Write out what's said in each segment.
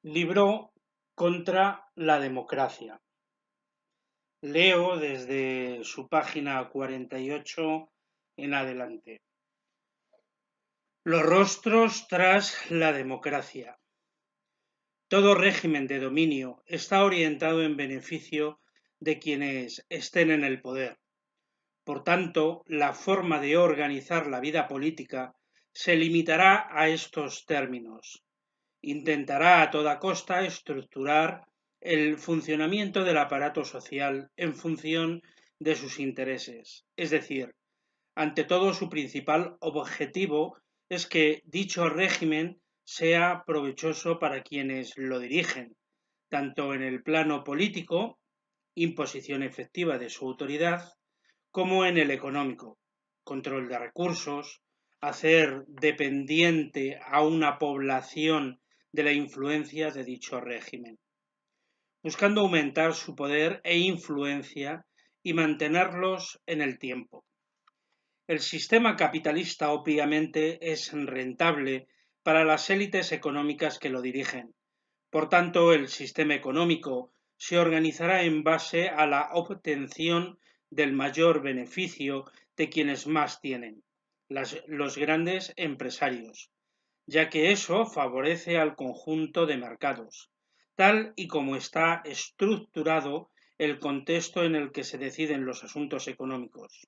Libro contra la democracia. Leo desde su página 48 en adelante. Los rostros tras la democracia. Todo régimen de dominio está orientado en beneficio de quienes estén en el poder. Por tanto, la forma de organizar la vida política se limitará a estos términos. Intentará a toda costa estructurar el funcionamiento del aparato social en función de sus intereses. Es decir, ante todo su principal objetivo es que dicho régimen sea provechoso para quienes lo dirigen, tanto en el plano político, imposición efectiva de su autoridad, como en el económico, control de recursos, hacer dependiente a una población de la influencia de dicho régimen, buscando aumentar su poder e influencia y mantenerlos en el tiempo. El sistema capitalista obviamente es rentable para las élites económicas que lo dirigen. Por tanto, el sistema económico se organizará en base a la obtención del mayor beneficio de quienes más tienen, los grandes empresarios, ya que eso favorece al conjunto de mercados, tal y como está estructurado el contexto en el que se deciden los asuntos económicos.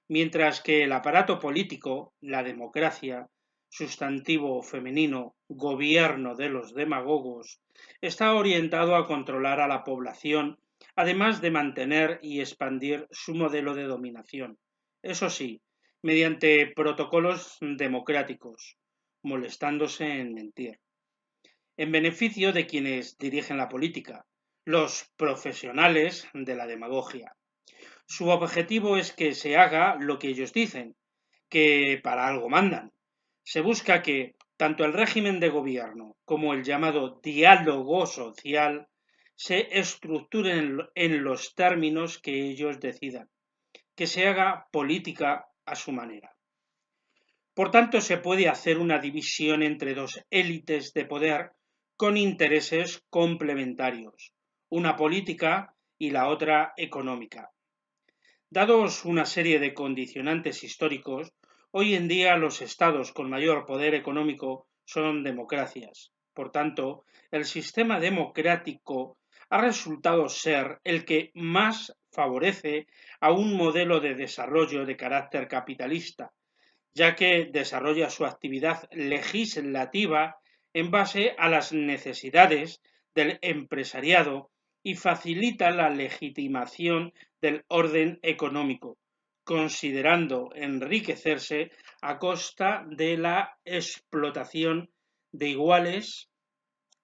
Mientras que el aparato político, la democracia, sustantivo femenino, gobierno de los demagogos, está orientado a controlar a la población, además de mantener y expandir su modelo de dominación. Eso sí, mediante protocolos democráticos, molestándose en mentir, en beneficio de quienes dirigen la política, los profesionales de la demagogia. Su objetivo es que se haga lo que ellos dicen, que para algo mandan. Se busca que tanto el régimen de gobierno como el llamado diálogo social se estructuren en los términos que ellos decidan, que se haga política a su manera. Por tanto, se puede hacer una división entre dos élites de poder con intereses complementarios, una política y la otra económica. Dados una serie de condicionantes históricos, hoy en día los estados con mayor poder económico son democracias. Por tanto, el sistema democrático ha resultado ser el que más favorece a un modelo de desarrollo de carácter capitalista, ya que desarrolla su actividad legislativa en base a las necesidades del empresariado y facilita la legitimación del orden económico, considerando enriquecerse a costa de la explotación de iguales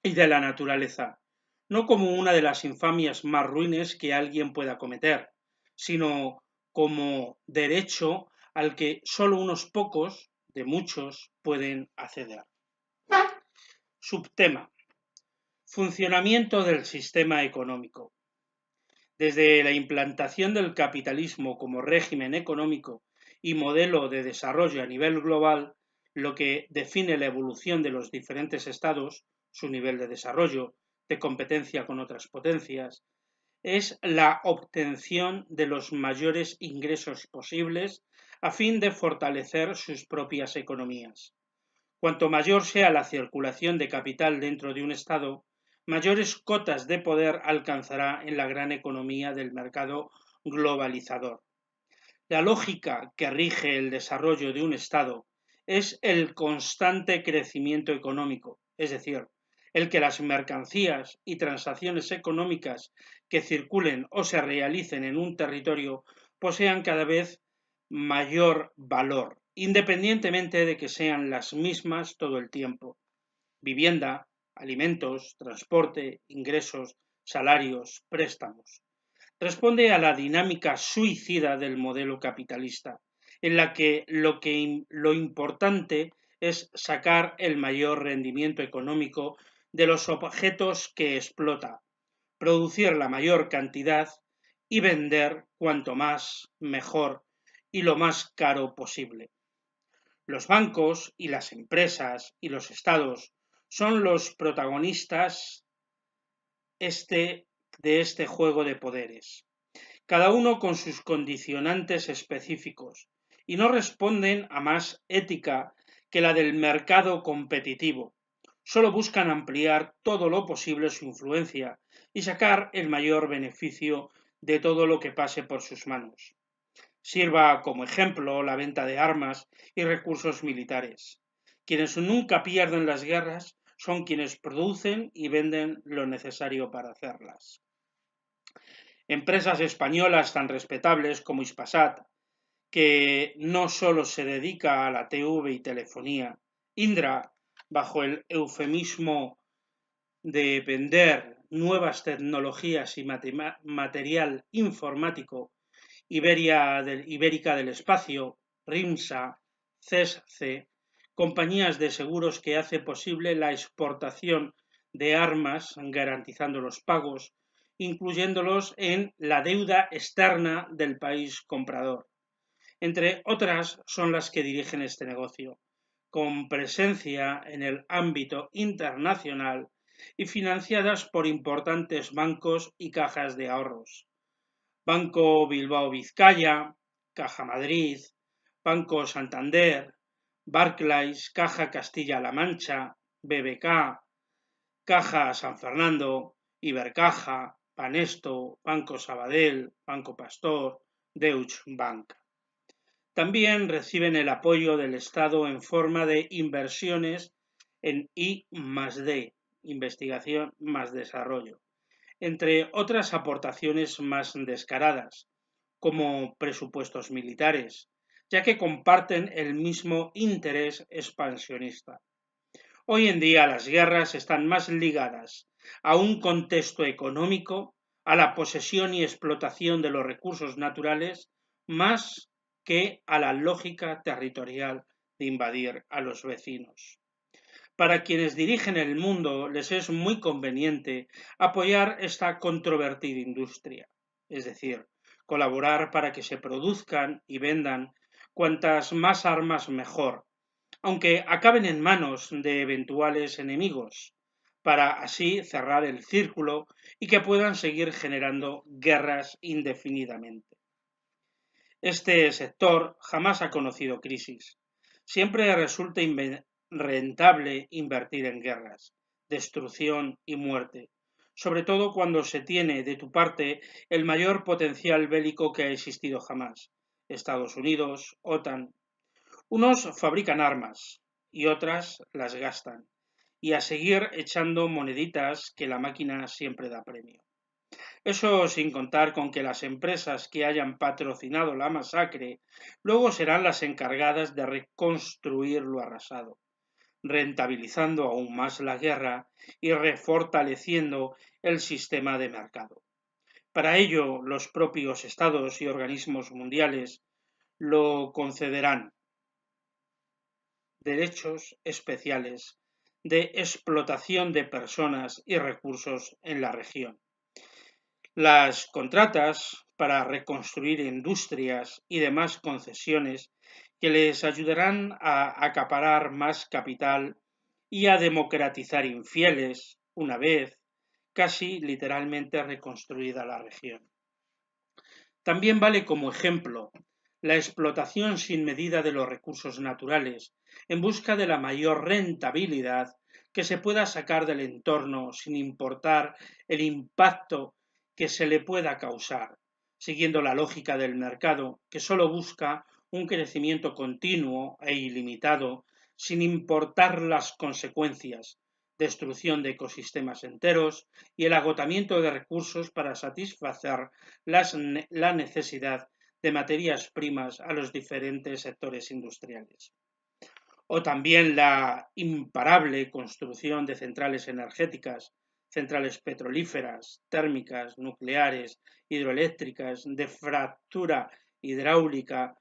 y de la naturaleza, no como una de las infamias más ruines que alguien pueda cometer, sino como derecho al que solo unos pocos de muchos pueden acceder. Subtema: funcionamiento del sistema económico. Desde la implantación del capitalismo como régimen económico y modelo de desarrollo a nivel global, lo que define la evolución de los diferentes estados, su nivel de desarrollo, de competencia con otras potencias, es la obtención de los mayores ingresos posibles a fin de fortalecer sus propias economías. Cuanto mayor sea la circulación de capital dentro de un Estado, mayores cotas de poder alcanzará en la gran economía del mercado globalizador. La lógica que rige el desarrollo de un Estado es el constante crecimiento económico, es decir, el que las mercancías y transacciones económicas que circulen o se realicen en un territorio posean cada vez mayor valor, independientemente de que sean las mismas todo el tiempo. Vivienda, alimentos, transporte, ingresos, salarios, préstamos. Responde a la dinámica suicida del modelo capitalista, en la que lo importante es sacar el mayor rendimiento económico de los objetos que explota, producir la mayor cantidad y vender cuanto más mejor y lo más caro posible. Los bancos y las empresas y los estados son los protagonistas de este juego de poderes, cada uno con sus condicionantes específicos, y no responden a más ética que la del mercado competitivo. Solo buscan ampliar todo lo posible su influencia y sacar el mayor beneficio de todo lo que pase por sus manos. Sirva como ejemplo la venta de armas y recursos militares. Quienes nunca pierden las guerras son quienes producen y venden lo necesario para hacerlas. Empresas españolas tan respetables como Hispasat, que no solo se dedica a la TV y telefonía, Indra, bajo el eufemismo de vender nuevas tecnologías y material informático, Ibérica del Espacio, RIMSA, CESCE, compañías de seguros que hace posible la exportación de armas garantizando los pagos, incluyéndolos en la deuda externa del país comprador. Entre otras son las que dirigen este negocio, con presencia en el ámbito internacional y financiadas por importantes bancos y cajas de ahorros. Banco Bilbao Vizcaya, Caja Madrid, Banco Santander, Barclays, Caja Castilla-La Mancha, BBK, Caja San Fernando, Ibercaja, Banesto, Banco Sabadell, Banco Pastor, Deutsche Bank. También reciben el apoyo del Estado en forma de inversiones en I+D, investigación más desarrollo, entre otras aportaciones más descaradas, como presupuestos militares, ya que comparten el mismo interés expansionista. Hoy en día las guerras están más ligadas a un contexto económico, a la posesión y explotación de los recursos naturales, más que a la lógica territorial de invadir a los vecinos. Para quienes dirigen el mundo les es muy conveniente apoyar esta controvertida industria, es decir, colaborar para que se produzcan y vendan cuantas más armas mejor, aunque acaben en manos de eventuales enemigos, para así cerrar el círculo y que puedan seguir generando guerras indefinidamente. Este sector jamás ha conocido crisis. Siempre resulta rentable invertir en guerras, destrucción y muerte, sobre todo cuando se tiene de tu parte el mayor potencial bélico que ha existido jamás, Estados Unidos, OTAN. Unos fabrican armas y otras las gastan, y a seguir echando moneditas que la máquina siempre da premio. Eso sin contar con que las empresas que hayan patrocinado la masacre luego serán las encargadas de reconstruir lo arrasado, rentabilizando aún más la guerra y refortaleciendo el sistema de mercado. Para ello, los propios estados y organismos mundiales lo concederán derechos especiales de explotación de personas y recursos en la región. Las contratas para reconstruir industrias y demás concesiones que les ayudarán a acaparar más capital y a democratizar infieles una vez casi literalmente reconstruida la región. También vale como ejemplo la explotación sin medida de los recursos naturales en busca de la mayor rentabilidad que se pueda sacar del entorno sin importar el impacto que se le pueda causar, siguiendo la lógica del mercado que solo busca un crecimiento continuo e ilimitado sin importar las consecuencias, destrucción de ecosistemas enteros y el agotamiento de recursos para satisfacer la necesidad de materias primas a los diferentes sectores industriales. O también la imparable construcción de centrales energéticas, centrales petrolíferas, térmicas, nucleares, hidroeléctricas, de fractura hidráulica,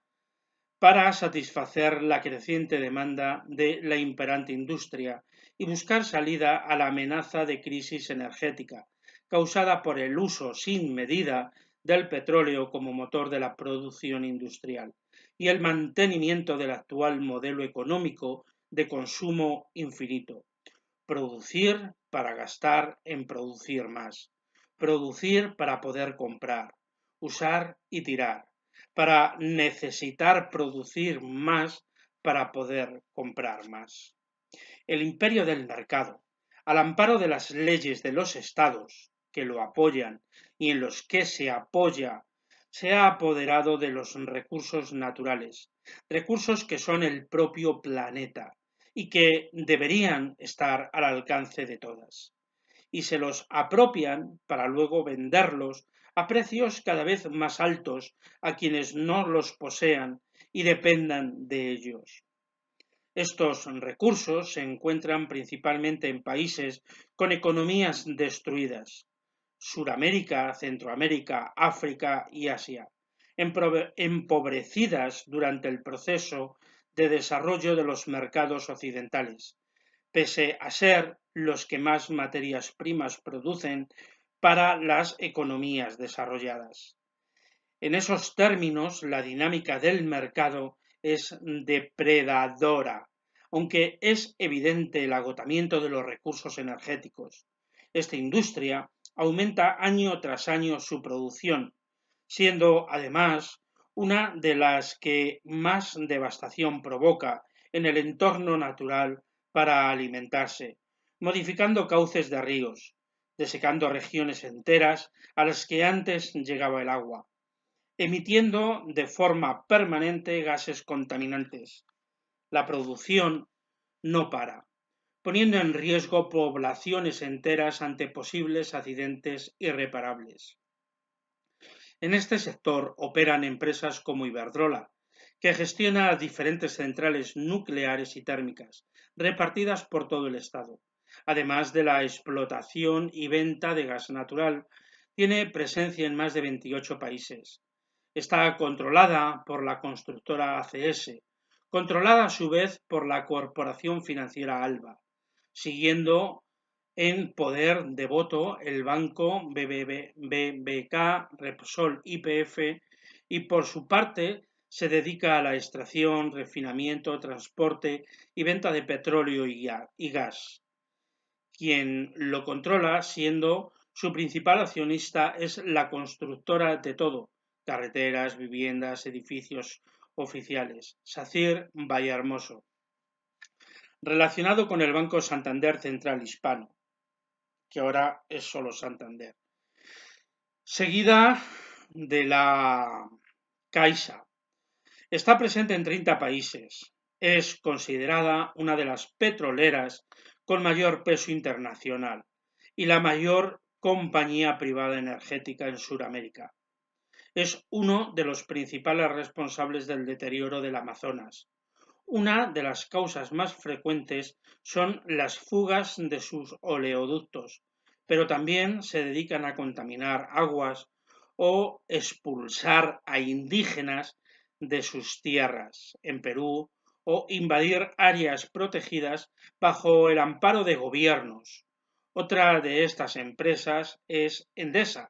para satisfacer la creciente demanda de la imperante industria y buscar salida a la amenaza de crisis energética causada por el uso sin medida del petróleo como motor de la producción industrial y el mantenimiento del actual modelo económico de consumo infinito, producir para gastar en producir más, producir para poder comprar, usar y tirar, para necesitar producir más para poder comprar más. El imperio del mercado, al amparo de las leyes de los estados que lo apoyan y en los que se apoya, se ha apoderado de los recursos naturales, recursos que son el propio planeta y que deberían estar al alcance de todas, y se los apropian para luego venderlos a precios cada vez más altos a quienes no los posean y dependan de ellos. Estos recursos se encuentran principalmente en países con economías destruidas: Suramérica, Centroamérica, África y Asia, empobrecidas durante el proceso de desarrollo de los mercados occidentales, pese a ser los que más materias primas producen para las economías desarrolladas. En esos términos, la dinámica del mercado es depredadora, aunque es evidente el agotamiento de los recursos energéticos. Esta industria aumenta año tras año su producción, siendo además una de las que más devastación provoca en el entorno natural para alimentarse, modificando cauces de ríos, desecando regiones enteras a las que antes llegaba el agua, emitiendo de forma permanente gases contaminantes. La producción no para, poniendo en riesgo poblaciones enteras ante posibles accidentes irreparables. En este sector operan empresas como Iberdrola, que gestiona diferentes centrales nucleares y térmicas, repartidas por todo el estado. Además de la explotación y venta de gas natural, tiene presencia en más de 28 países. Está controlada por la constructora ACS, controlada a su vez por la corporación financiera Alba, siguiendo en poder de voto el banco BBK, Repsol, YPF, y por su parte se dedica a la extracción, refinamiento, transporte y venta de petróleo y gas. Quien lo controla, siendo su principal accionista, es la constructora de todo: carreteras, viviendas, edificios oficiales, SACIR Vallehermoso, relacionado con el Banco Santander Central Hispano, que ahora es solo Santander. Seguida de la Caixa. Está presente en 30 países. Es considerada una de las petroleras con mayor peso internacional y la mayor compañía privada energética en Sudamérica. Es uno de los principales responsables del deterioro del Amazonas. Una de las causas más frecuentes son las fugas de sus oleoductos, pero también se dedican a contaminar aguas o expulsar a indígenas de sus tierras en Perú o invadir áreas protegidas bajo el amparo de gobiernos. Otra de estas empresas es Endesa,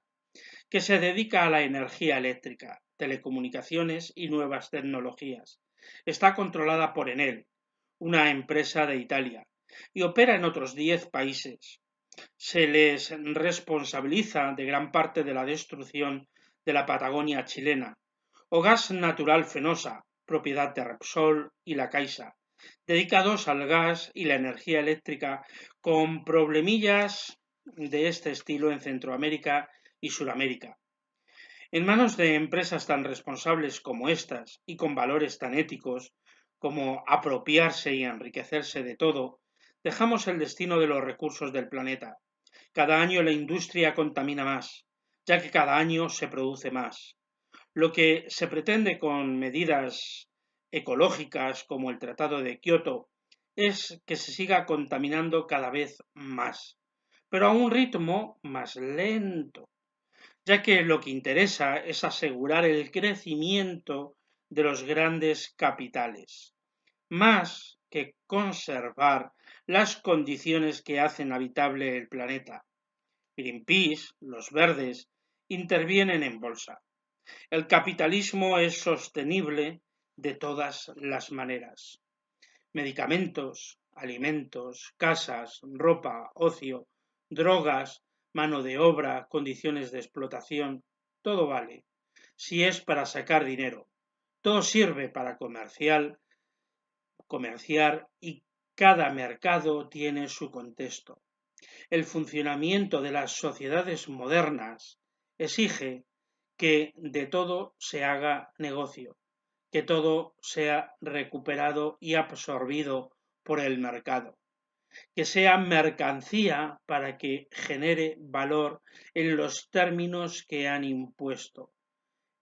que se dedica a la energía eléctrica, telecomunicaciones y nuevas tecnologías. Está controlada por Enel, una empresa de Italia, y opera en otros 10 países. Se les responsabiliza de gran parte de la destrucción de la Patagonia chilena, o gas natural Fenosa, propiedad de Repsol y la Caixa, dedicados al gas y la energía eléctrica, con problemillas de este estilo en Centroamérica y Sudamérica. En manos de empresas tan responsables como estas y con valores tan éticos como apropiarse y enriquecerse de todo, dejamos el destino de los recursos del planeta. Cada año la industria contamina más, ya que cada año se produce más. Lo que se pretende con medidas ecológicas como el Tratado de Kioto es que se siga contaminando cada vez más, pero a un ritmo más lento, ya que lo que interesa es asegurar el crecimiento de los grandes capitales, más que conservar las condiciones que hacen habitable el planeta. Greenpeace, los verdes, intervienen en bolsa. El capitalismo es sostenible de todas las maneras. medicamentos, alimentos, casas, ropa, ocio, drogas, mano de obra, condiciones de explotación, todo vale, si es para sacar dinero. Todo sirve para comerciar y cada mercado tiene su contexto. El funcionamiento de las sociedades modernas exige que de todo se haga negocio, que todo sea recuperado y absorbido por el mercado, que sea mercancía para que genere valor en los términos que han impuesto.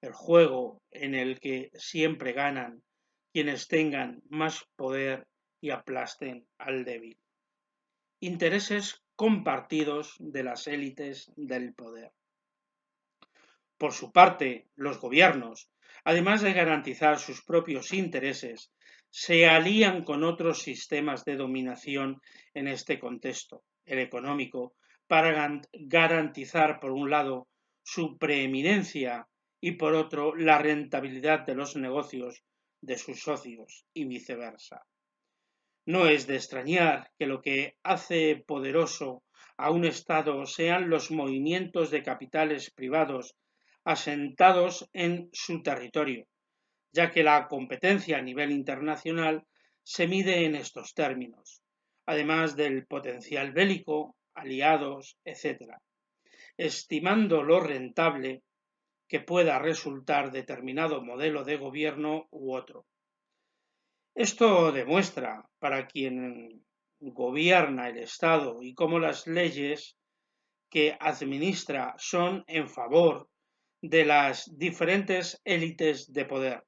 El juego en el que siempre ganan quienes tengan más poder y aplasten al débil. Intereses compartidos de las élites del poder. Por su parte, los gobiernos, además de garantizar sus propios intereses, se alían con otros sistemas de dominación en este contexto, el económico, para garantizar, por un lado, su preeminencia y, por otro, la rentabilidad de los negocios de sus socios y viceversa. No es de extrañar que lo que hace poderoso a un Estado sean los movimientos de capitales privados asentados en su territorio, ya que la competencia a nivel internacional se mide en estos términos, además del potencial bélico, aliados, etc., estimando lo rentable que pueda resultar determinado modelo de gobierno u otro. Esto demuestra para quien gobierna el Estado y cómo las leyes que administra son en favor de las diferentes élites de poder,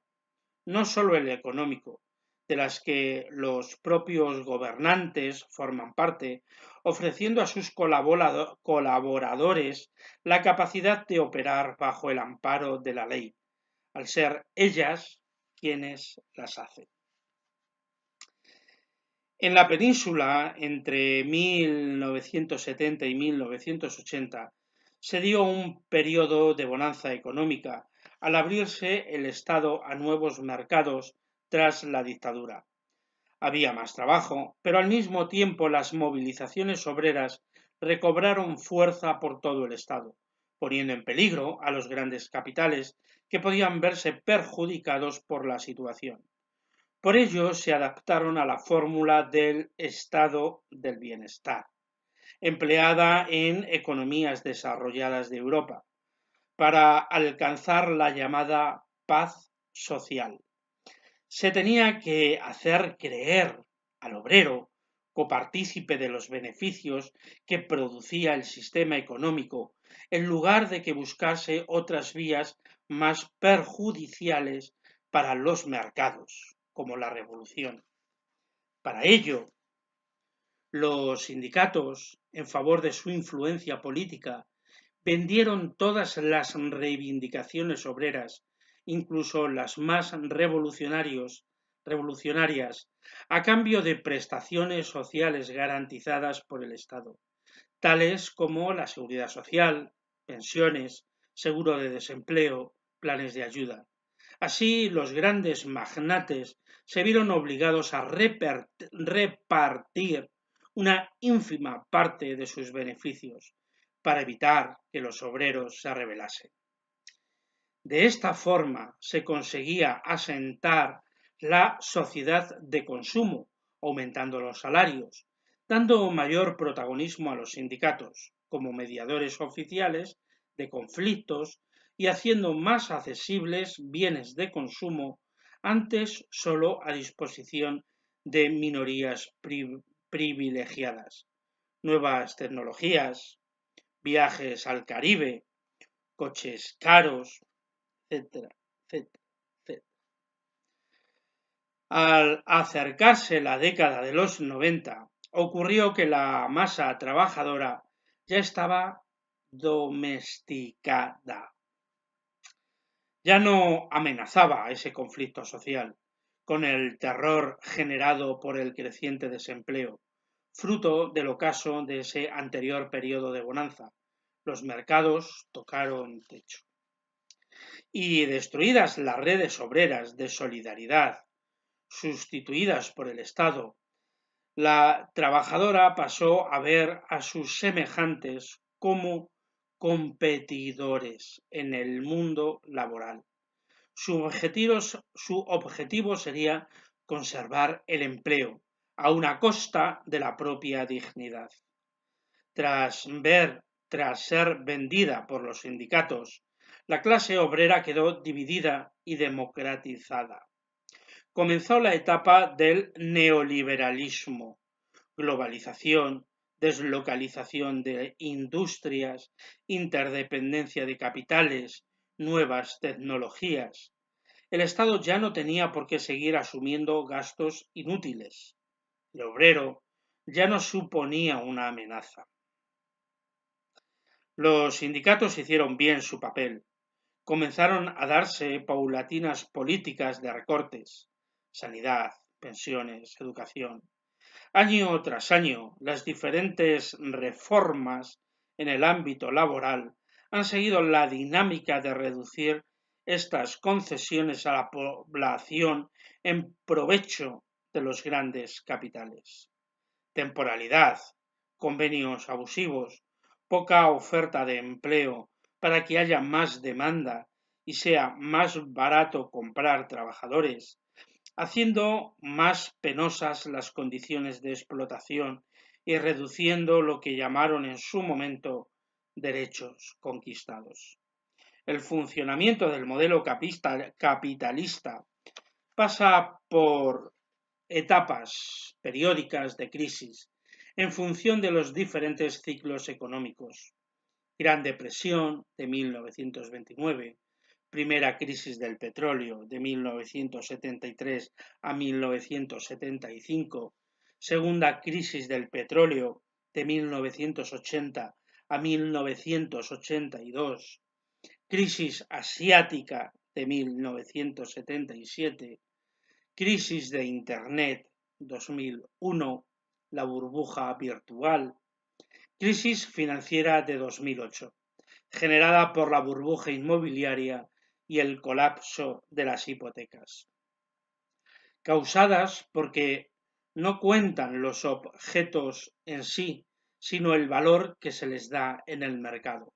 no solo el económico, de las que los propios gobernantes forman parte, ofreciendo a sus colaboradores la capacidad de operar bajo el amparo de la ley, al ser ellas quienes las hacen. En la península, entre 1970 y 1980, se dio un periodo de bonanza económica al abrirse el Estado a nuevos mercados tras la dictadura. Había más trabajo, pero al mismo tiempo las movilizaciones obreras recobraron fuerza por todo el Estado, poniendo en peligro a los grandes capitales que podían verse perjudicados por la situación. Por ello se adaptaron a la fórmula del estado del bienestar, empleada en economías desarrolladas de Europa, para alcanzar la llamada paz social. Se tenía que hacer creer al obrero, copartícipe de los beneficios que producía el sistema económico, en lugar de que buscase otras vías más perjudiciales para los mercados, como la revolución. Para ello, los sindicatos, en favor de su influencia política, vendieron todas las reivindicaciones obreras, incluso las más revolucionarias, a cambio de prestaciones sociales garantizadas por el Estado, tales como la seguridad social, pensiones, seguro de desempleo, planes de ayuda. Así, los grandes magnates se vieron obligados a repartir una ínfima parte de sus beneficios para evitar que los obreros se rebelasen. De esta forma se conseguía asentar la sociedad de consumo, aumentando los salarios, dando mayor protagonismo a los sindicatos como mediadores oficiales de conflictos y haciendo más accesibles bienes de consumo antes solo a disposición de minorías privilegiadas. Nuevas tecnologías, viajes al Caribe, coches caros, etcétera, etcétera, etcétera. Al acercarse la década de los 90, ocurrió que la masa trabajadora ya estaba domesticada. Ya no amenazaba ese conflicto social con el terror generado por el creciente desempleo, fruto del ocaso de ese anterior periodo de bonanza. Los mercados tocaron techo. Y destruidas las redes obreras de solidaridad, sustituidas por el Estado, la trabajadora pasó a ver a sus semejantes como competidores en el mundo laboral. Su objetivo sería conservar el empleo a una costa de la propia dignidad. Tras ser vendida por los sindicatos, la clase obrera quedó dividida y democratizada. Comenzó la etapa del neoliberalismo, globalización, deslocalización de industrias, interdependencia de capitales, nuevas tecnologías. El Estado ya no tenía por qué seguir asumiendo gastos inútiles. El obrero ya no suponía una amenaza. Los sindicatos hicieron bien su papel. Comenzaron a darse paulatinas políticas de recortes, sanidad, pensiones, educación. Año tras año, las diferentes reformas en el ámbito laboral han seguido la dinámica de reducir estas concesiones a la población en provecho de los grandes capitales. Temporalidad, convenios abusivos, poca oferta de empleo para que haya más demanda y sea más barato comprar trabajadores, haciendo más penosas las condiciones de explotación y reduciendo lo que llamaron en su momento derechos conquistados. El funcionamiento del modelo capitalista pasa por etapas periódicas de crisis en función de los diferentes ciclos económicos. Gran Depresión de 1929, primera crisis del petróleo de 1973 a 1975, segunda crisis del petróleo de 1980 a 1982, crisis asiática de 1977, crisis de Internet 2001, la burbuja virtual, crisis financiera de 2008, generada por la burbuja inmobiliaria y el colapso de las hipotecas, causadas porque no cuentan los objetos en sí, sino el valor que se les da en el mercado,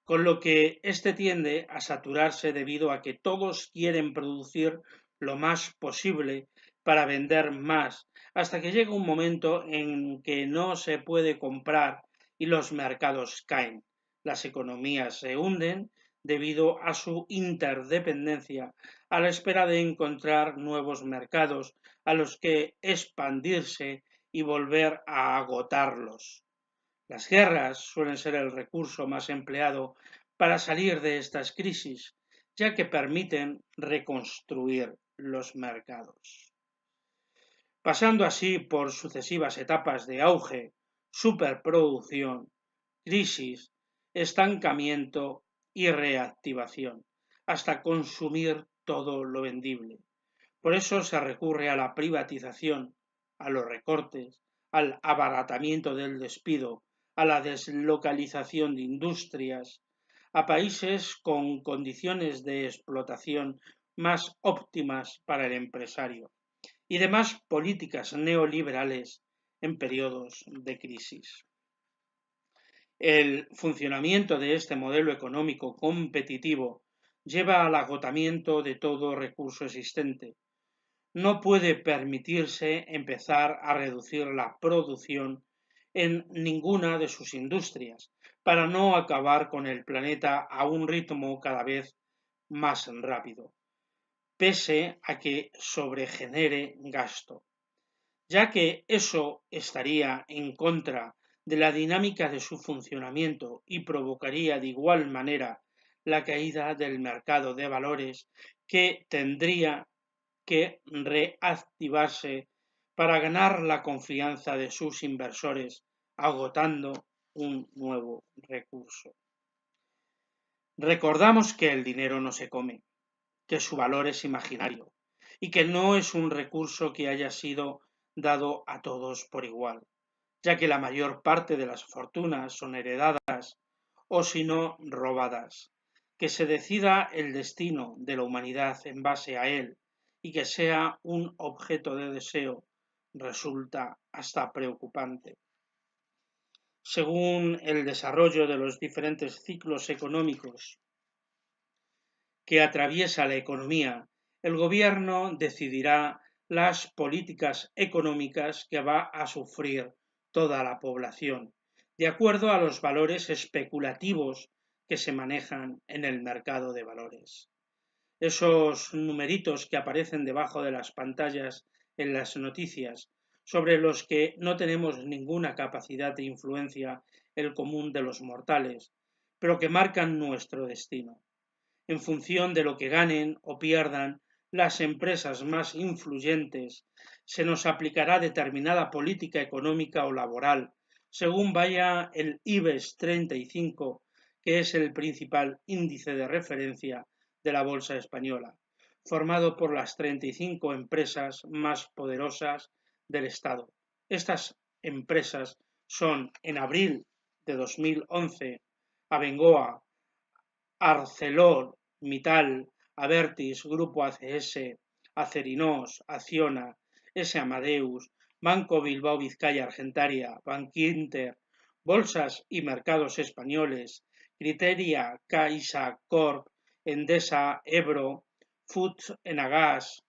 con lo que éste tiende a saturarse debido a que todos quieren producir lo más posible para vender más, hasta que llega un momento en que no se puede comprar y los mercados caen. Las economías se hunden debido a su interdependencia, a la espera de encontrar nuevos mercados a los que expandirse y volver a agotarlos. Las guerras suelen ser el recurso más empleado para salir de estas crisis, ya que permiten reconstruir los mercados. Pasando así por sucesivas etapas de auge, superproducción, crisis, estancamiento y reactivación, hasta consumir todo lo vendible. Por eso se recurre a la privatización, a los recortes, al abaratamiento del despido, a la deslocalización de industrias, a países con condiciones de explotación más óptimas para el empresario y demás políticas neoliberales en periodos de crisis. El funcionamiento de este modelo económico competitivo lleva al agotamiento de todo recurso existente. No puede permitirse empezar a reducir la producción en ninguna de sus industrias para no acabar con el planeta a un ritmo cada vez más rápido, pese a que sobregenere gasto, ya que eso estaría en contra de la dinámica de su funcionamiento y provocaría de igual manera la caída del mercado de valores, que tendría que reactivarse para ganar la confianza de sus inversores, agotando un nuevo recurso. Recordamos que el dinero no se come, que su valor es imaginario y que no es un recurso que haya sido dado a todos por igual, ya que la mayor parte de las fortunas son heredadas o si no robadas. Que se decida el destino de la humanidad en base a él y que sea un objeto de deseo resulta hasta preocupante. Según el desarrollo de los diferentes ciclos económicos que atraviesa la economía, el gobierno decidirá las políticas económicas que va a sufrir toda la población, de acuerdo a los valores especulativos que se manejan en el mercado de valores. Esos numeritos que aparecen debajo de las pantallas en las noticias, sobre los que no tenemos ninguna capacidad de influencia el común de los mortales, pero que marcan nuestro destino. En función de lo que ganen o pierdan las empresas más influyentes, se nos aplicará determinada política económica o laboral, según vaya el IBEX 35, que es el principal índice de referencia de la bolsa española, formado por las 35 empresas más poderosas del Estado. Estas empresas son, en abril de 2011, Abengoa, ArcelorMittal, Abertis, Grupo ACS, Acerinox, Acciona, S. Amadeus, Banco Bilbao Vizcaya Argentaria, Bankinter, Bolsas y Mercados Españoles, Criteria, Caixa Corp, Endesa, Ebro, Food Enagas,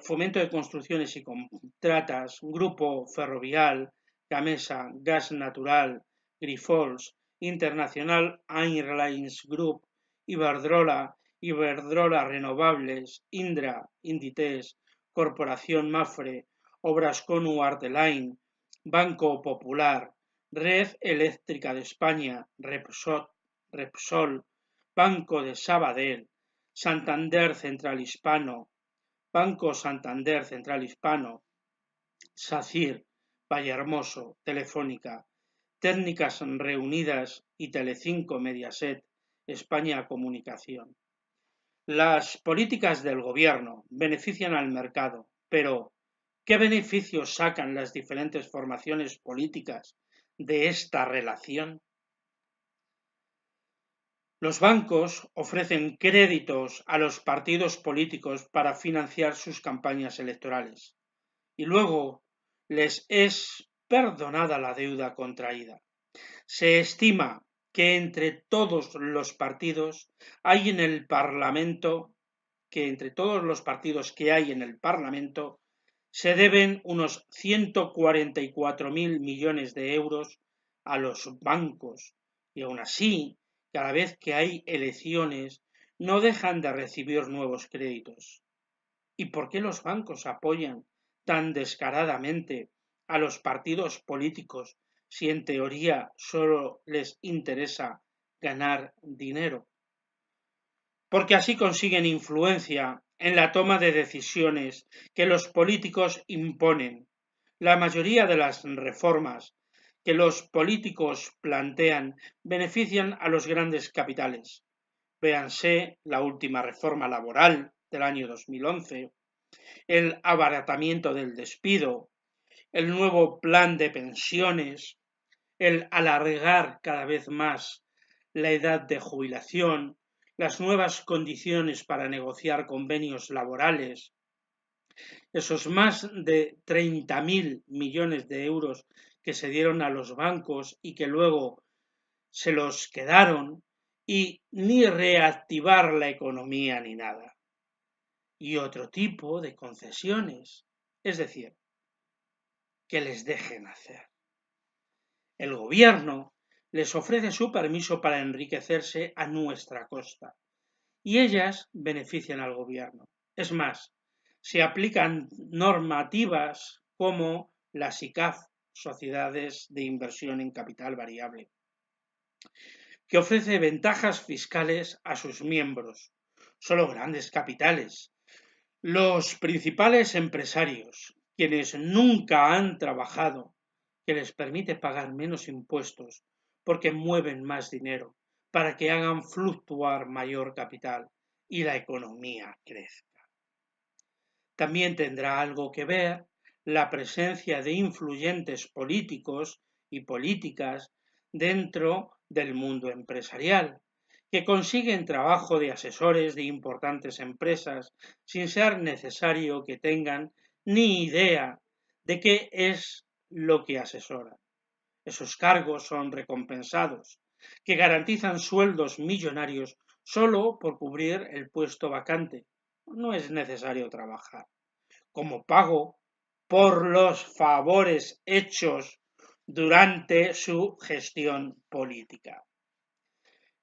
Fomento de Construcciones y Contratas, Grupo Ferrovial, Gamesa, Gas Natural, Grifols, International Airlines Group, Iberdrola, Iberdrola Renovables, Indra, Inditex, Corporación Mafre, Obras Conu Artelain, Banco Popular, Red Eléctrica de España, Repsol, Banco de Sabadell, Santander Central Hispano, Banco Santander Central Hispano, SACIR, Vallehermoso, Telefónica, Técnicas Reunidas y Telecinco Mediaset, España Comunicación. Las políticas del gobierno benefician al mercado, pero ¿qué beneficios sacan las diferentes formaciones políticas de esta relación? Los bancos ofrecen créditos a los partidos políticos para financiar sus campañas electorales y luego les es perdonada la deuda contraída. Se estima que entre todos los partidos hay en el Parlamento, se deben unos 144.000 millones de euros a los bancos y aún así, cada vez que hay elecciones, no dejan de recibir nuevos créditos. ¿Y por qué los bancos apoyan tan descaradamente a los partidos políticos si en teoría solo les interesa ganar dinero? Porque así consiguen influencia en la toma de decisiones que los políticos imponen. La mayoría de las reformas que los políticos plantean benefician a los grandes capitales. Véanse la última reforma laboral del año 2011, el abaratamiento del despido, el nuevo plan de pensiones, el alargar cada vez más la edad de jubilación, las nuevas condiciones para negociar convenios laborales, esos más de 30.000 millones de euros que se dieron a los bancos y que luego se los quedaron, y ni reactivar la economía ni nada. Y otro tipo de concesiones, es decir, que les dejen hacer. El gobierno les ofrece su permiso para enriquecerse a nuestra costa y ellas benefician al gobierno. Es más, se aplican normativas como la SICAV, Sociedades de Inversión en Capital Variable, que ofrece ventajas fiscales a sus miembros. Solo grandes capitales, los principales empresarios, quienes nunca han trabajado, que les permite pagar menos impuestos porque mueven más dinero para que hagan fluctuar mayor capital y la economía crezca. También tendrá algo que ver la presencia de influyentes políticos y políticas dentro del mundo empresarial, que consiguen trabajo de asesores de importantes empresas sin ser necesario que tengan ni idea de qué es lo que asesoran. Esos cargos son recompensados, que garantizan sueldos millonarios solo por cubrir el puesto vacante. No es necesario trabajar. Como pago por los favores hechos durante su gestión política.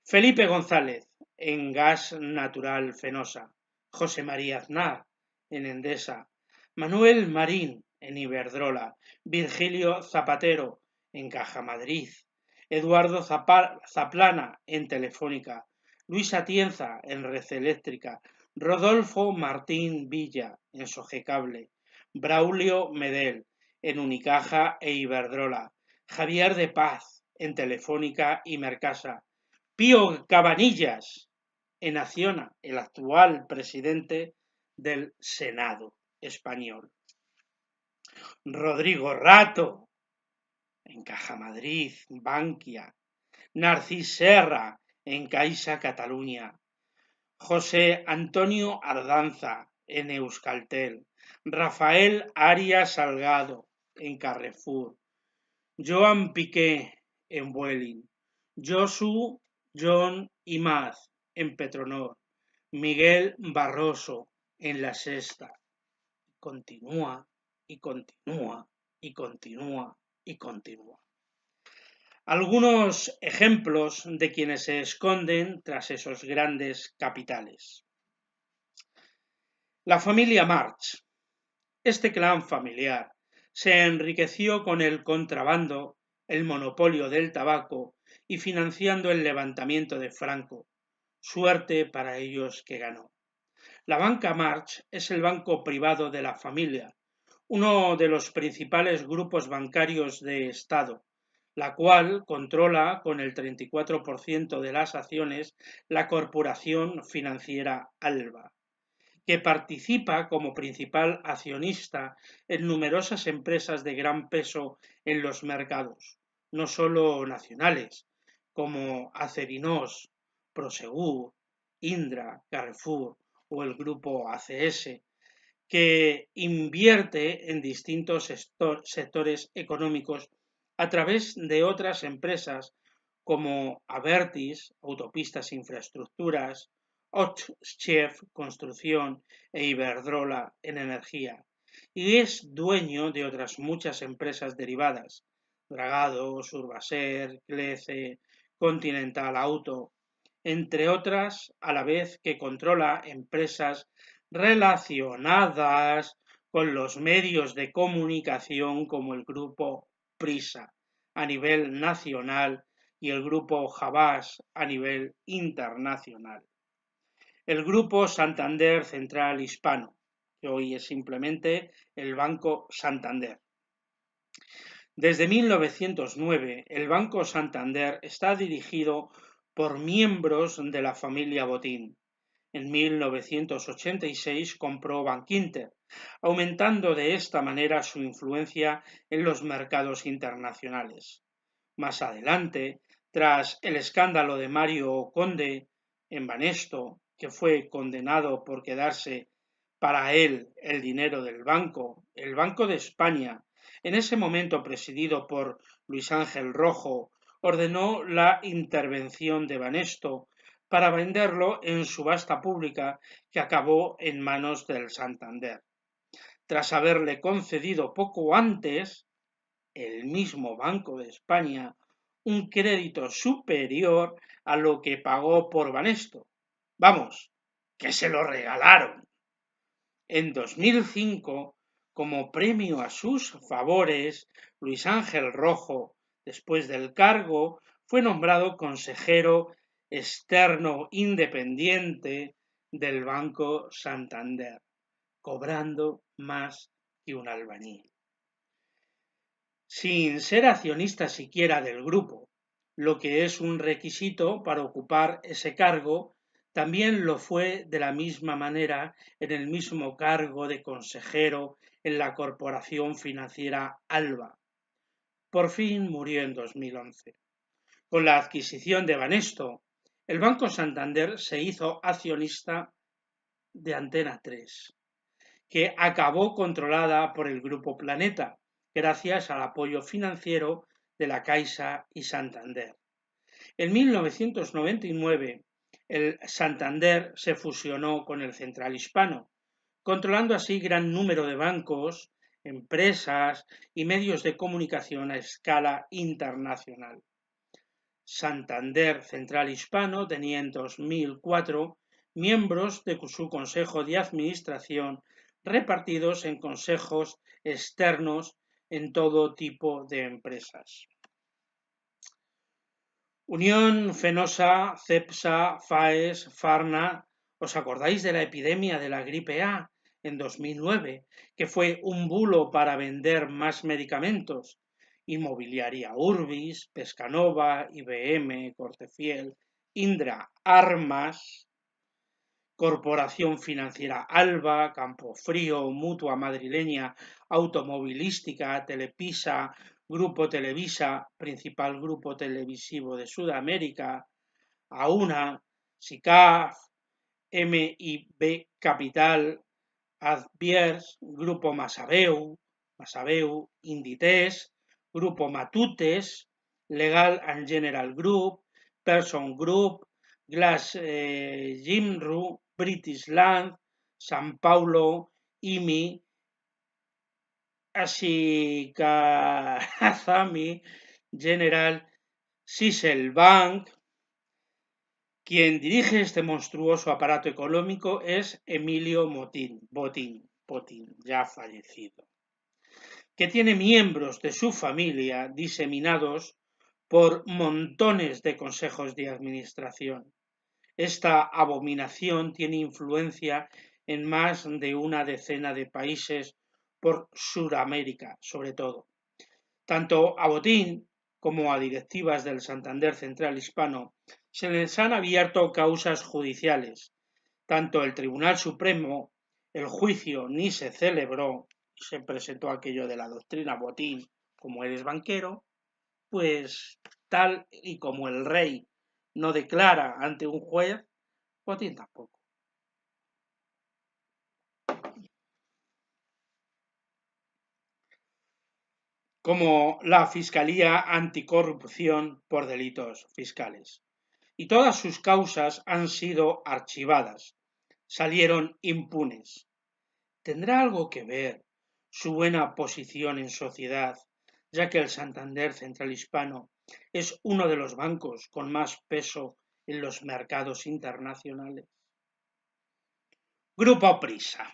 Felipe González, en Gas Natural Fenosa. José María Aznar, en Endesa. Manuel Marín, en Iberdrola. Virgilio Zapatero, en Caja Madrid. Eduardo Zaplana, en Telefónica. Luis Atienza, en Red Eléctrica. Rodolfo Martín Villa, en Sogecable. Braulio Medel, en Unicaja e Iberdrola. Javier de Paz, en Telefónica y Mercasa. Pío Cabanillas, en Acciona, el actual presidente del Senado español. Rodrigo Rato, en Caja Madrid, Bankia. Narcís Serra, en Caixa Catalunya. José Antonio Ardanza, en Euskaltel. Rafael Arias Salgado, en Carrefour. Joan Piqué, en Vueling. Josu John Imaz, en Petronor. Miguel Barroso, en La Sexta. Continúa y continúa y continúa y continúa. Algunos ejemplos de quienes se esconden tras esos grandes capitales. La familia March. Este clan familiar se enriqueció con el contrabando, el monopolio del tabaco y financiando el levantamiento de Franco. Suerte para ellos que ganó. La banca March es el banco privado de la familia, uno de los principales grupos bancarios de Estado, la cual controla con el 34% de las acciones la corporación financiera Alba, que participa como principal accionista en numerosas empresas de gran peso en los mercados, no solo nacionales, como Acerinox, Prosegur, Indra, Carrefour o el grupo ACS, que invierte en distintos sectores económicos a través de otras empresas como Abertis, Autopistas e Infraestructuras, Otchef Construcción e Iberdrola en energía, y es dueño de otras muchas empresas derivadas, Dragados, Urbaser, Clece, Continental Auto, entre otras, a la vez que controla empresas relacionadas con los medios de comunicación como el grupo Prisa a nivel nacional y el grupo Havas a nivel internacional. El grupo Santander Central Hispano, que hoy es simplemente el Banco Santander. Desde 1909, el Banco Santander está dirigido por miembros de la familia Botín. En 1986 compró Bankinter, aumentando de esta manera su influencia en los mercados internacionales. Más adelante, tras el escándalo de Mario Conde en Banesto, que fue condenado por quedarse para él el dinero del banco, el Banco de España, en ese momento presidido por Luis Ángel Rojo, ordenó la intervención de Banesto para venderlo en subasta pública que acabó en manos del Santander. Tras haberle concedido poco antes, el mismo Banco de España, un crédito superior a lo que pagó por Banesto. Vamos, que se lo regalaron. En 2005, como premio a sus favores, Luis Ángel Rojo, después del cargo, fue nombrado consejero externo independiente del Banco Santander, cobrando más que un albañil. Sin ser accionista siquiera del grupo, lo que es un requisito para ocupar ese cargo, también lo fue de la misma manera en el mismo cargo de consejero en la corporación financiera Alba. Por fin murió en 2011. Con la adquisición de Banesto, el Banco Santander se hizo accionista de Antena 3, que acabó controlada por el Grupo Planeta, gracias al apoyo financiero de la Caixa y Santander. En 1999, el Santander se fusionó con el Central Hispano, controlando así gran número de bancos, empresas y medios de comunicación a escala internacional. Santander Central Hispano tenía en 2004 miembros de su consejo de administración repartidos en consejos externos en todo tipo de empresas. Unión, Fenosa, Cepsa, Faes, Farna. ¿Os acordáis de la epidemia de la gripe A en 2009, que fue un bulo para vender más medicamentos? Inmobiliaria Urbis, Pescanova, IBM, Cortefiel, Indra, Armas, Corporación Financiera Alba, Campofrío, Mutua Madrileña, Automovilística, Telepisa, Grupo Televisa, principal grupo televisivo de Sudamérica, Auna, SICAF, MIB Capital, Adviers, Grupo Masabeu, Inditex, Grupo Matutes, Legal and General Group, Person Group, Glass Jimru, British Land, San Paulo, IMI, Ashikazami, General Sisel Bank. Quien dirige este monstruoso aparato económico es Emilio Botín, ya fallecido, que tiene miembros de su familia diseminados por montones de consejos de administración. Esta abominación tiene influencia en más de una decena de países por Sudamérica, sobre todo. Tanto a Botín como a directivas del Santander Central Hispano se les han abierto causas judiciales. Tanto el Tribunal Supremo, el juicio ni se celebró, se presentó aquello de la doctrina Botín, como eres banquero, pues tal y como el rey no declara ante un juez, Botín tampoco. Como la Fiscalía Anticorrupción por delitos fiscales. Y todas sus causas han sido archivadas, salieron impunes. ¿Tendrá algo que ver su buena posición en sociedad, ya que el Santander Central Hispano es uno de los bancos con más peso en los mercados internacionales? Grupo Prisa.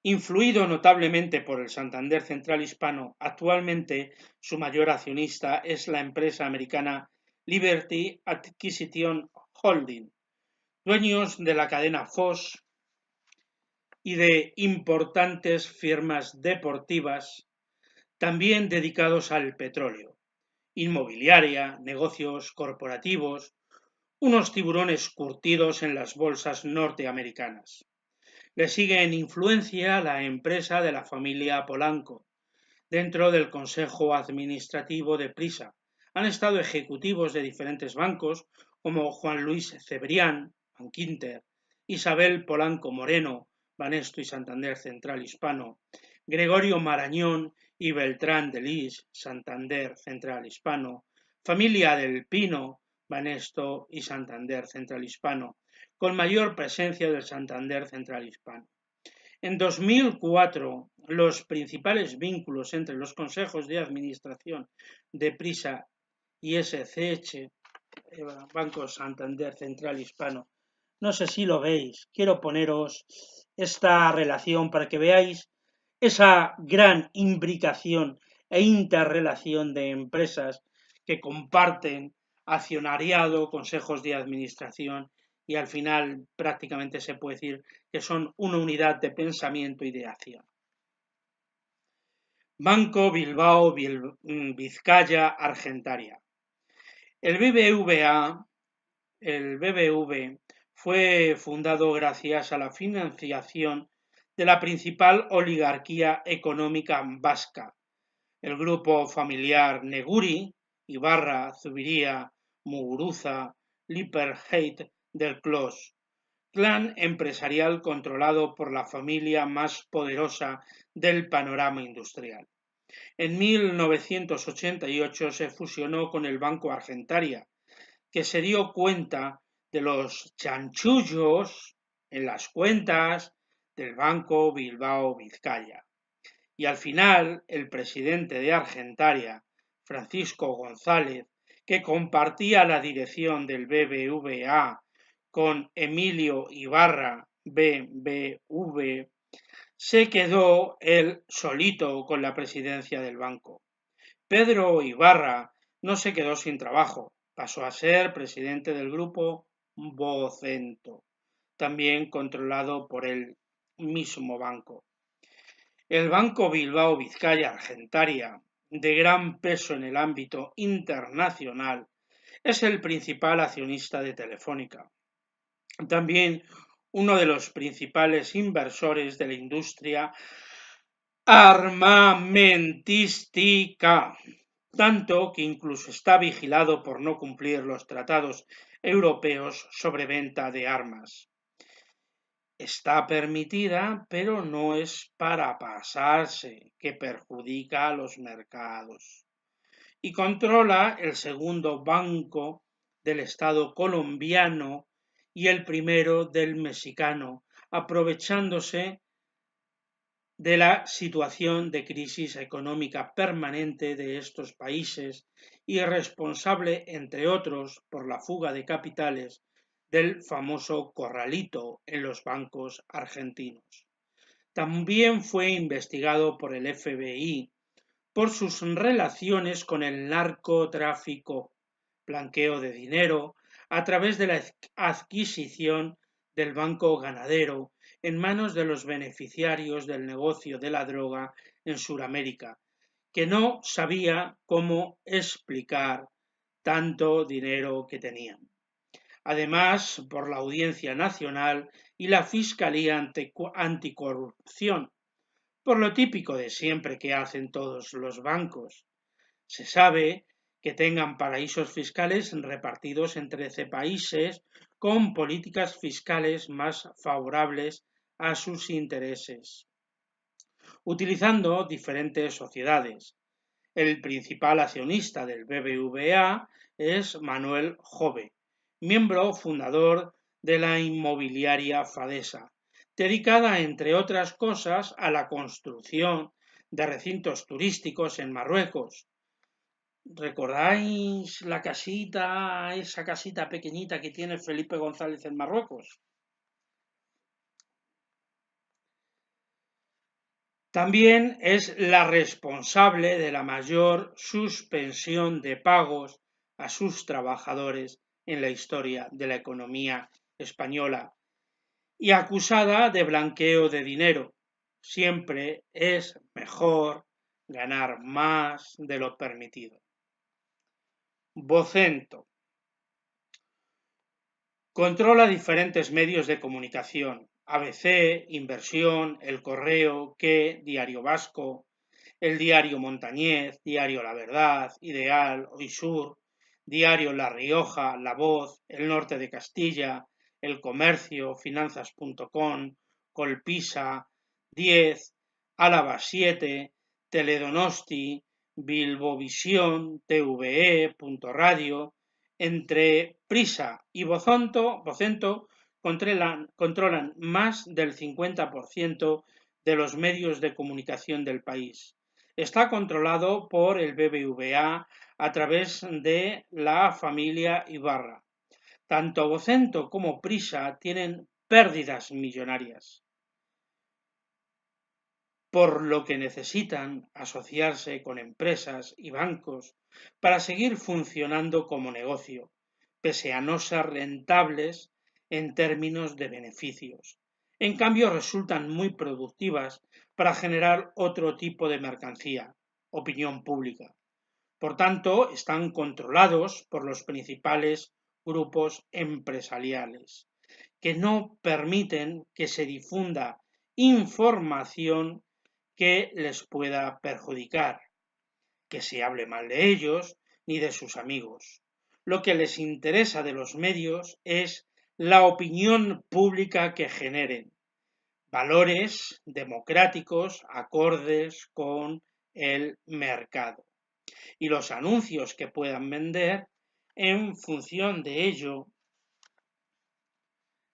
Influido notablemente por el Santander Central Hispano, actualmente su mayor accionista es la empresa americana Liberty Acquisition Holding, dueños de la cadena Fox y de importantes firmas deportivas, también dedicados al petróleo, inmobiliaria, negocios corporativos, unos tiburones curtidos en las bolsas norteamericanas. Le sigue en influencia la empresa de la familia Polanco. Dentro del Consejo Administrativo de Prisa han estado ejecutivos de diferentes bancos como Juan Luis Cebrián, Bankinter, Isabel Polanco Moreno, Banesto y Santander Central Hispano, Gregorio Marañón y Beltrán de Lis, Santander Central Hispano, familia del Pino, Banesto y Santander Central Hispano, con mayor presencia del Santander Central Hispano. En 2004, los principales vínculos entre los consejos de administración de Prisa y SCH, Banco Santander Central Hispano, no sé si lo veis, quiero poneros esta relación para que veáis esa gran imbricación e interrelación de empresas que comparten accionariado, consejos de administración y al final prácticamente se puede decir que son una unidad de pensamiento y de acción. Banco Bilbao Vizcaya Argentaria. El BBV fue fundado gracias a la financiación de la principal oligarquía económica vasca, el grupo familiar Neguri, Ibarra, Zubiría, Muguruza, Lippert del Clos, clan empresarial controlado por la familia más poderosa del panorama industrial. En 1988 se fusionó con el Banco Argentaria, que se dio cuenta de los chanchullos en las cuentas del Banco Bilbao Vizcaya. Y al final, el presidente de Argentaria, Francisco González, que compartía la dirección del BBVA con Emilio Ibarra, BBV, se quedó él solito con la presidencia del banco. Pedro Ibarra no se quedó sin trabajo, pasó a ser presidente del grupo Vocento, también controlado por el mismo banco. El Banco Bilbao Vizcaya Argentaria, de gran peso en el ámbito internacional, es el principal accionista de Telefónica. También uno de los principales inversores de la industria armamentística, tanto que incluso está vigilado por no cumplir los tratados europeos sobre venta de armas. Está permitida, pero no es para pasarse, que perjudica a los mercados. Y controla el segundo banco del Estado colombiano y el primero del mexicano, aprovechándose de la situación de crisis económica permanente de estos países y responsable, entre otros, por la fuga de capitales del famoso corralito en los bancos argentinos. También fue investigado por el FBI por sus relaciones con el narcotráfico, blanqueo de dinero, a través de la adquisición del Banco Ganadero en manos de los beneficiarios del negocio de la droga en Sudamérica, que no sabía cómo explicar tanto dinero que tenían. Además, por la Audiencia Nacional y la Fiscalía Anticorrupción, por lo típico de siempre que hacen todos los bancos. Se sabe que tengan paraísos fiscales repartidos en 13 países con políticas fiscales más favorables a sus intereses, utilizando diferentes sociedades. El principal accionista del BBVA es Manuel Jove, miembro fundador de la inmobiliaria Fadesa, dedicada, entre otras cosas, a la construcción de recintos turísticos en Marruecos. ¿Recordáis la casita, esa casita pequeñita que tiene Felipe González en Marruecos? También es la responsable de la mayor suspensión de pagos a sus trabajadores en la historia de la economía española y acusada de blanqueo de dinero. Siempre es mejor ganar más de lo permitido. Vocento controla diferentes medios de comunicación: ABC, Inversión, El Correo, Que, Diario Vasco, El Diario Montañés, Diario La Verdad, Ideal, Hoy Sur, Diario La Rioja, La Voz, El Norte de Castilla, El Comercio, Finanzas.com, Colpisa, 10, Álava 7, Teledonosti, Bilbovisión, TVE.radio. Entre Prisa y Vocento controlan más del 50% de los medios de comunicación del país. Está controlado por el BBVA a través de la familia Ibarra. Tanto Vocento como Prisa tienen pérdidas millonarias, por lo que necesitan asociarse con empresas y bancos para seguir funcionando como negocio, pese a no ser rentables en términos de beneficios. En cambio, resultan muy productivas para generar otro tipo de mercancía, opinión pública. Por tanto, están controlados por los principales grupos empresariales, que no permiten que se difunda información que les pueda perjudicar, que se hable mal de ellos ni de sus amigos. lo que les interesa de los medios es la opinión pública que generen, valores democráticos acordes con el mercado y los anuncios que puedan vender. En función de ello,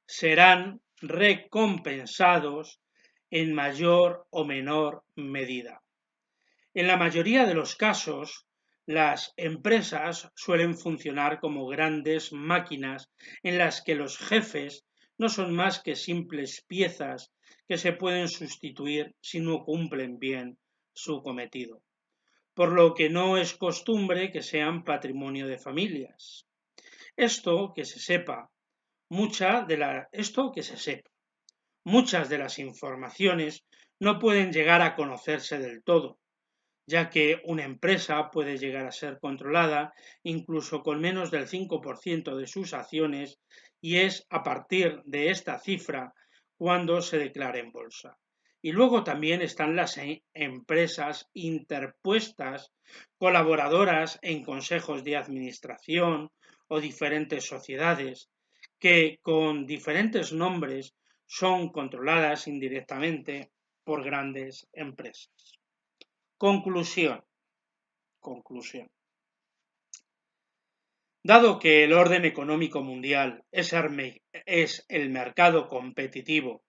serán recompensados en mayor o menor medida. En la mayoría de los casos, las empresas suelen funcionar como grandes máquinas en las que los jefes no son más que simples piezas que se pueden sustituir si no cumplen bien su cometido, por lo que no es costumbre que sean patrimonio de familias. Esto que se sepa, muchas de las informaciones no pueden llegar a conocerse del todo, ya que una empresa puede llegar a ser controlada incluso con menos del 5% de sus acciones, y es a partir de esta cifra cuando se declara en bolsa. Y luego también están las empresas interpuestas, colaboradoras en consejos de administración o diferentes sociedades, que con diferentes nombres son controladas indirectamente por grandes empresas. Conclusión. Dado que el orden económico mundial es el mercado competitivo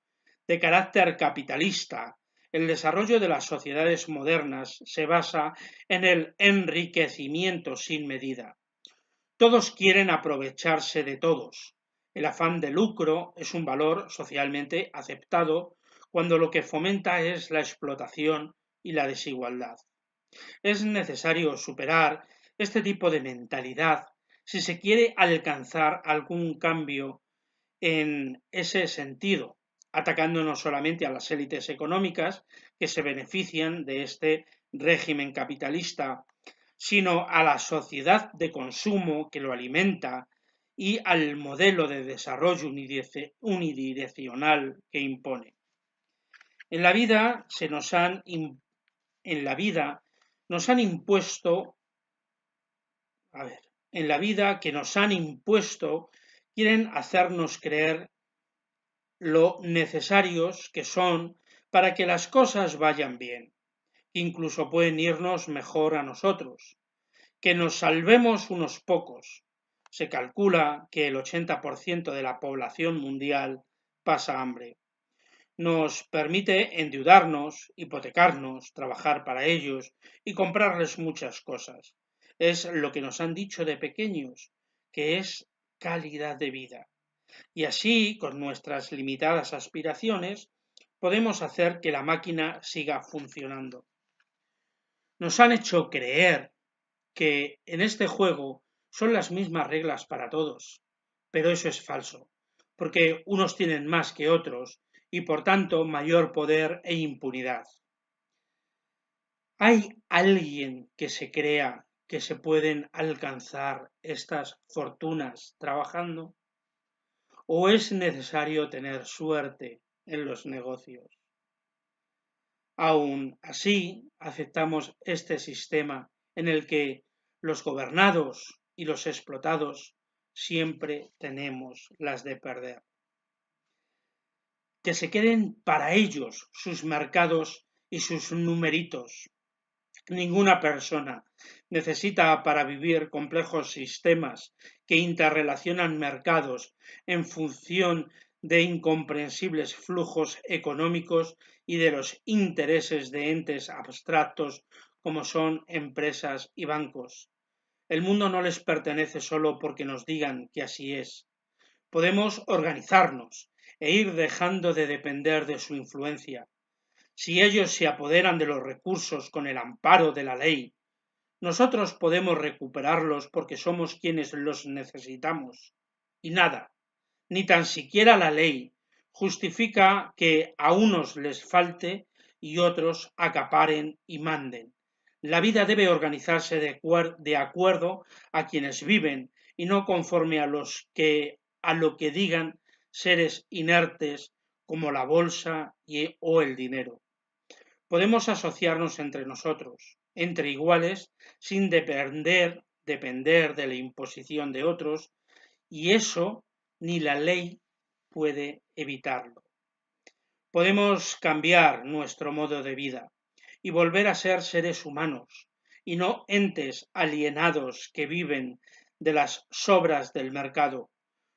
de carácter capitalista, el desarrollo de las sociedades modernas se basa en el enriquecimiento sin medida. Todos quieren aprovecharse de todos. El afán de lucro es un valor socialmente aceptado cuando lo que fomenta es la explotación y la desigualdad. Es necesario superar este tipo de mentalidad si se quiere alcanzar algún cambio en ese sentido, atacando no solamente a las élites económicas que se benefician de este régimen capitalista, sino a la sociedad de consumo que lo alimenta y al modelo de desarrollo unidireccional que impone. En la vida que nos han impuesto, quieren hacernos creer lo necesarios que son para que las cosas vayan bien, incluso pueden irnos mejor a nosotros, que nos salvemos unos pocos. Se calcula que el 80% de la población mundial pasa hambre. Nos permite endeudarnos, hipotecarnos, trabajar para ellos y comprarles muchas cosas. Es lo que nos han dicho de pequeños, que es calidad de vida. Y así, con nuestras limitadas aspiraciones, podemos hacer que la máquina siga funcionando. Nos han hecho creer que en este juego son las mismas reglas para todos, pero eso es falso, porque unos tienen más que otros y por tanto mayor poder e impunidad. ¿Hay alguien que se crea que se pueden alcanzar estas fortunas trabajando? ¿O es necesario tener suerte en los negocios? Aún así, aceptamos este sistema en el que los gobernados y los explotados siempre tenemos las de perder. Que se queden para ellos sus mercados y sus numeritos. Ninguna persona necesita para vivir complejos sistemas que interrelacionan mercados en función de incomprensibles flujos económicos y de los intereses de entes abstractos como son empresas y bancos. El mundo no les pertenece solo porque nos digan que así es. Podemos organizarnos e ir dejando de depender de su influencia. Si ellos se apoderan de los recursos con el amparo de la ley, nosotros podemos recuperarlos porque somos quienes los necesitamos. Y nada, ni tan siquiera la ley, justifica que a unos les falte y otros acaparen y manden. La vida debe organizarse de acuerdo a quienes viven y no conforme a lo que digan seres inertes como la bolsa o el dinero. Podemos asociarnos entre nosotros, entre iguales, sin depender depender de la imposición de otros, y eso ni la ley puede evitarlo. Podemos cambiar nuestro modo de vida y volver a ser seres humanos y no entes alienados que viven de las sobras del mercado.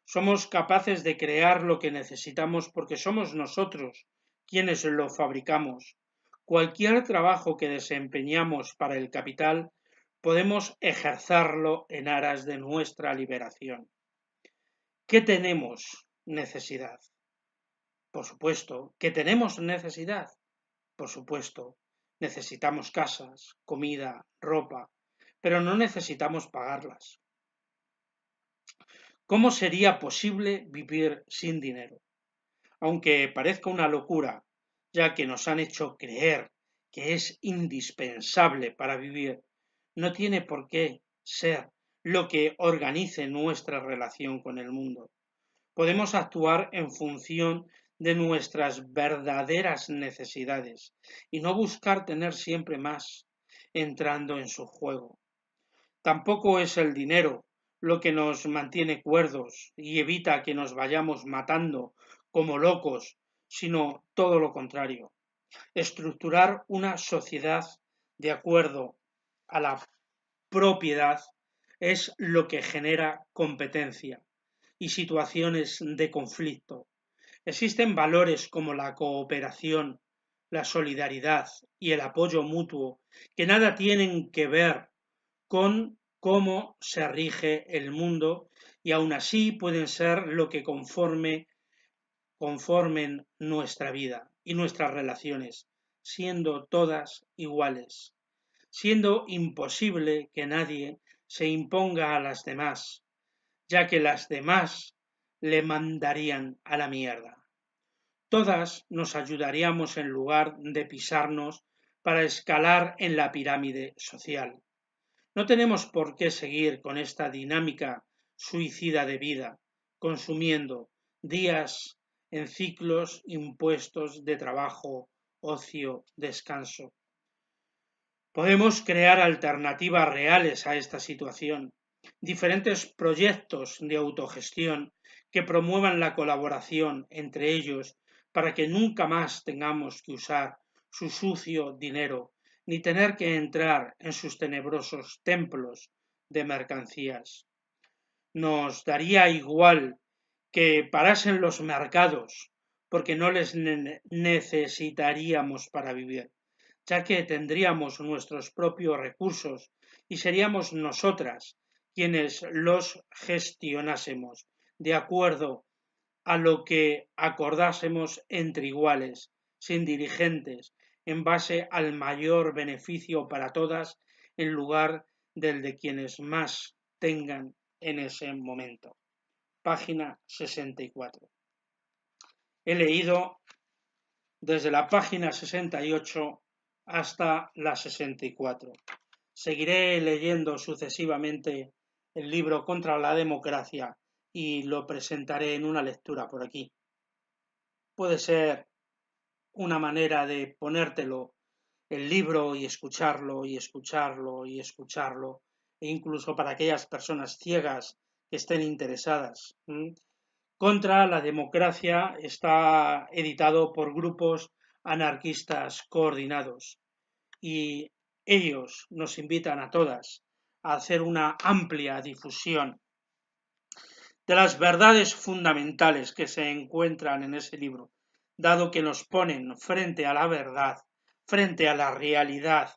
Somos capaces de crear lo que necesitamos porque somos nosotros quienes lo fabricamos. Cualquier trabajo que desempeñamos para el capital podemos ejercerlo en aras de nuestra liberación. ¿Qué tenemos necesidad? Por supuesto. ¿Que tenemos necesidad? Por supuesto. Necesitamos casas, comida, ropa, pero no necesitamos pagarlas. ¿Cómo sería posible vivir sin dinero? Aunque parezca una locura, ya que nos han hecho creer que es indispensable para vivir, no tiene por qué ser lo que organice nuestra relación con el mundo. Podemos actuar en función de nuestras verdaderas necesidades y no buscar tener siempre más entrando en su juego. Tampoco es el dinero lo que nos mantiene cuerdos y evita que nos vayamos matando como locos, sino todo lo contrario. Estructurar una sociedad de acuerdo a la propiedad es lo que genera competencia y situaciones de conflicto. Existen valores como la cooperación, la solidaridad y el apoyo mutuo que nada tienen que ver con cómo se rige el mundo y aún así pueden ser lo que conformen nuestra vida y nuestras relaciones, siendo todas iguales, siendo imposible que nadie se imponga a las demás, ya que las demás le mandarían a la mierda. Todas nos ayudaríamos en lugar de pisarnos para escalar en la pirámide social. No tenemos por qué seguir con esta dinámica suicida de vida, consumiendo días en ciclos impuestos de trabajo, ocio, descanso. Podemos crear alternativas reales a esta situación, diferentes proyectos de autogestión que promuevan la colaboración entre ellos para que nunca más tengamos que usar su sucio dinero ni tener que entrar en sus tenebrosos templos de mercancías. Nos daría igual que parasen los mercados porque no les necesitaríamos para vivir, ya que tendríamos nuestros propios recursos y seríamos nosotras quienes los gestionásemos de acuerdo a lo que acordásemos entre iguales, sin dirigentes, en base al mayor beneficio para todas en lugar del de quienes más tengan en ese momento. Página 64. He leído desde la página 68 hasta la 64. Seguiré leyendo sucesivamente el libro Contra la Democracia y lo presentaré en una lectura por aquí. Puede ser una manera de ponértelo el libro y escucharlo y escucharlo y escucharlo, e incluso para aquellas personas ciegas que estén interesadas. Contra la Democracia está editado por grupos anarquistas coordinados y ellos nos invitan a todas a hacer una amplia difusión de las verdades fundamentales que se encuentran en ese libro, dado que nos ponen frente a la verdad, frente a la realidad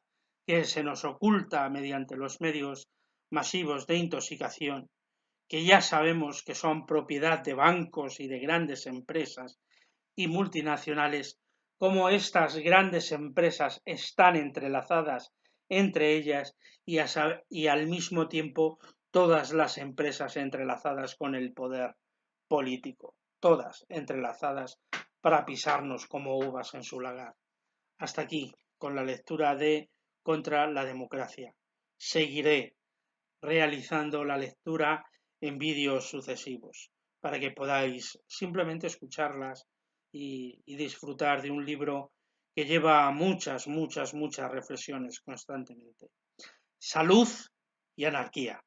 que se nos oculta mediante los medios masivos de intoxicación, que ya sabemos que son propiedad de bancos y de grandes empresas y multinacionales, como estas grandes empresas están entrelazadas entre ellas y al mismo tiempo todas las empresas entrelazadas con el poder político, todas entrelazadas para pisarnos como uvas en su lagar. Hasta aquí con la lectura de Contra la Democracia. Seguiré realizando la lectura en vídeos sucesivos para que podáis simplemente escucharlas y disfrutar de un libro que lleva muchas reflexiones constantemente. Salud y anarquía.